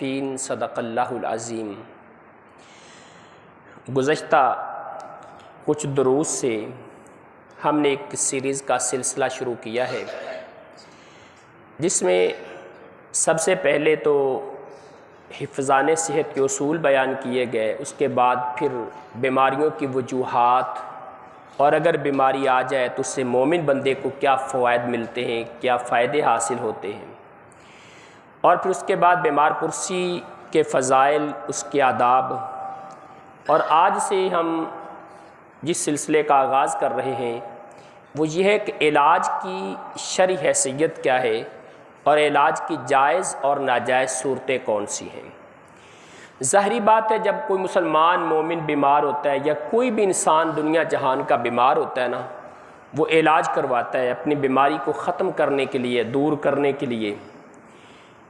المصطفین صدق اللہ العظیم۔ گزشتہ کچھ دروس سے ہم نے ایک سیریز کا سلسلہ شروع کیا ہے، جس میں سب سے پہلے تو حفظان صحت کے اصول بیان کیے گئے، اس کے بعد پھر بیماریوں کی وجوہات اور اگر بیماری آ جائے تو اس سے مومن بندے کو کیا فوائد ملتے ہیں، کیا فائدے حاصل ہوتے ہیں، اور پھر اس کے بعد بیمار پرسی کے فضائل، اس کے آداب، اور آج سے ہم جس سلسلے کا آغاز کر رہے ہیں وہ یہ ہے کہ علاج کی شرعی حیثیت کیا ہے اور علاج کی جائز اور ناجائز صورتیں کون سی ہیں۔ ظاہری بات ہے جب کوئی مسلمان مومن بیمار ہوتا ہے یا کوئی بھی انسان دنیا جہان کا بیمار ہوتا ہے نا، وہ علاج کرواتا ہے اپنی بیماری کو ختم کرنے کے لیے، دور کرنے کے لیے۔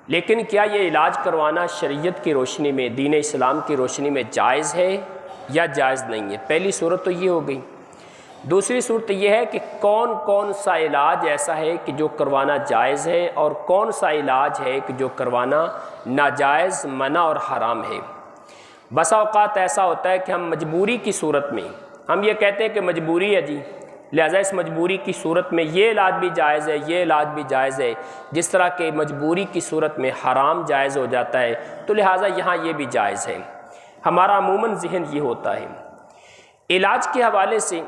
لیکن کیا یہ علاج کروانا شریعت کی روشنی میں، دین اسلام کی روشنی میں جائز ہے یا جائز نہیں ہے؟ پہلی صورت تو یہ ہو گئی۔ دوسری صورت یہ ہے کہ کون کون سا علاج ایسا ہے کہ جو کروانا جائز ہے اور کون سا علاج ہے کہ جو کروانا ناجائز، منع اور حرام ہے۔ بسا اوقات ایسا ہوتا ہے کہ ہم مجبوری کی صورت میں ہم یہ کہتے ہیں کہ مجبوری ہے جی، لہذا اس مجبوری کی صورت میں یہ علاج بھی جائز ہے، یہ علاج بھی جائز ہے، جس طرح کہ مجبوری کی صورت میں حرام جائز ہو جاتا ہے تو لہٰذا یہاں یہ بھی جائز ہے۔ ہمارا عموماً ذہن یہ ہوتا ہے۔ علاج کے حوالے سے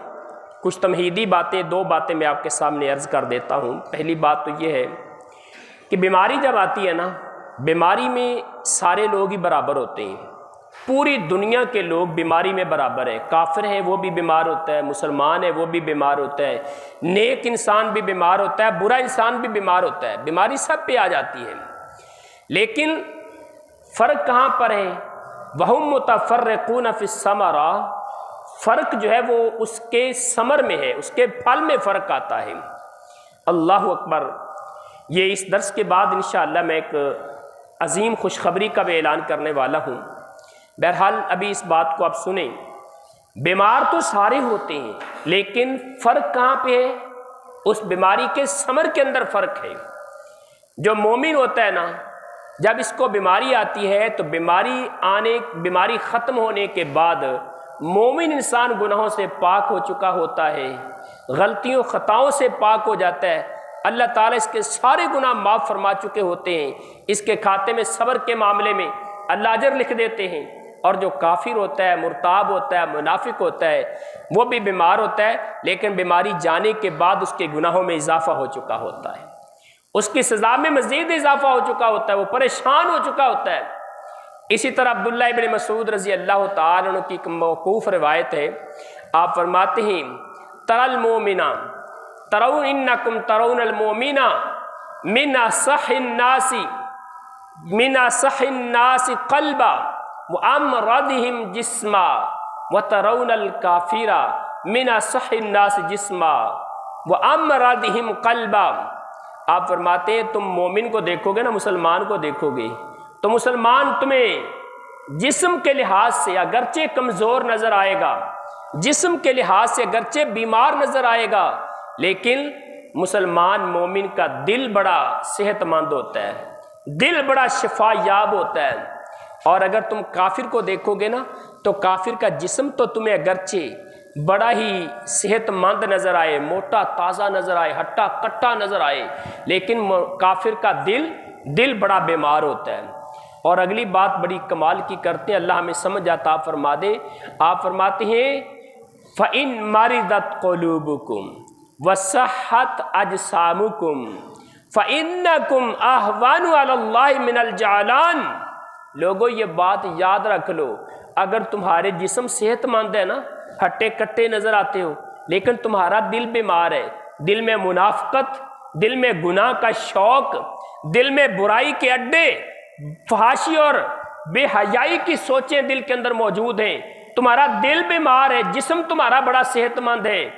کچھ تمہیدی باتیں، دو باتیں میں آپ کے سامنے عرض کر دیتا ہوں۔ پہلی بات تو یہ ہے کہ بیماری جب آتی ہے نا، بیماری میں سارے لوگ ہی برابر ہوتے ہیں، پوری دنیا کے لوگ بیماری میں برابر ہے، کافر ہے وہ بھی بیمار ہوتا ہے، مسلمان ہے وہ بھی بیمار ہوتا ہے، نیک انسان بھی بیمار ہوتا ہے، برا انسان بھی بیمار ہوتا ہے، بیماری سب پہ آ جاتی ہے۔ لیکن فرق کہاں پر ہے؟ وَهُمْ مُتَفَرِّقُونَ فِي الثَّمَرَةِ، فرق جو ہے وہ اس کے ثمر میں ہے، اس کے پھل میں فرق آتا ہے۔ اللہ اکبر۔ یہ اس درس کے بعد انشاءاللہ میں ایک عظیم خوشخبری کا بھی اعلان کرنے والا ہوں۔ بہرحال ابھی اس بات کو آپ سنیں، بیمار تو سارے ہوتے ہیں لیکن فرق کہاں پہ ہے؟ اس بیماری کے ثمر کے اندر فرق ہے۔ جو مومن ہوتا ہے نا، جب اس کو بیماری آتی ہے تو بیماری ختم ہونے کے بعد مومن انسان گناہوں سے پاک ہو چکا ہوتا ہے، غلطیوں خطاؤں سے پاک ہو جاتا ہے، اللہ تعالیٰ اس کے سارے گناہ معاف فرما چکے ہوتے ہیں، اس کے کھاتے میں صبر کے معاملے میں اللہ اجر لکھ دیتے ہیں۔ اور جو کافر ہوتا ہے، مرتاب ہوتا ہے، منافق ہوتا ہے، وہ بھی بیمار ہوتا ہے لیکن بیماری جانے کے بعد اس کے گناہوں میں اضافہ ہو چکا ہوتا ہے، اس کی سزا میں مزید اضافہ ہو چکا ہوتا ہے، وہ پریشان ہو چکا ہوتا ہے۔ اسی طرح عبداللہ ابن مسعود رضی اللہ تعالیٰ عنہ کی موقوف روایت ہے، آپ فرماتے ہیں ترى المؤمن ترون انکم ترون المؤمن من اصح الناس قلبا وامرضهم جسما وترون الکافر من اصح الناس جسما وامرضهم قلبا۔ آپ فرماتے ہیں تم مومن کو دیکھو گے نا، مسلمان کو دیکھو گے تو مسلمان تمہیں جسم کے لحاظ سے اگرچہ کمزور نظر آئے گا، جسم کے لحاظ سے اگرچہ بیمار نظر آئے گا، لیکن مسلمان مومن کا دل بڑا صحت مند ہوتا ہے، دل بڑا شفا یاب ہوتا ہے۔ اور اگر تم کافر کو دیکھو گے نا تو کافر کا جسم تو تمہیں اگرچہ بڑا ہی صحت مند نظر آئے، موٹا تازہ نظر آئے، ہٹا کٹا نظر آئے، لیکن کافر کا دل بڑا بیمار ہوتا ہے۔ اور اگلی بات بڑی کمال کی کرتے ہیں، اللہ ہمیں سمجھ عطا فرما دے۔ آپ فرماتے ہیں فَإِن مَرِضَتْ قُلُوبُكُمْ وَصَحَّتْ أَجْسَامُكُمْ فَإِنَّكُمْ أَهْوَنُ عَلَى اللَّهِ مِنَ الْجَعْلَانِ۔ لوگو یہ بات یاد رکھ لو، اگر تمہارے جسم صحت مند ہے نا، ہٹے کٹے نظر آتے ہو، لیکن تمہارا دل بیمار ہے، دل میں منافقت، دل میں گناہ کا شوق، دل میں برائی کے اڈے، فحاشی اور بے حیائی کی سوچیں دل کے اندر موجود ہیں، تمہارا دل بیمار ہے، جسم تمہارا بڑا صحت مند ہے،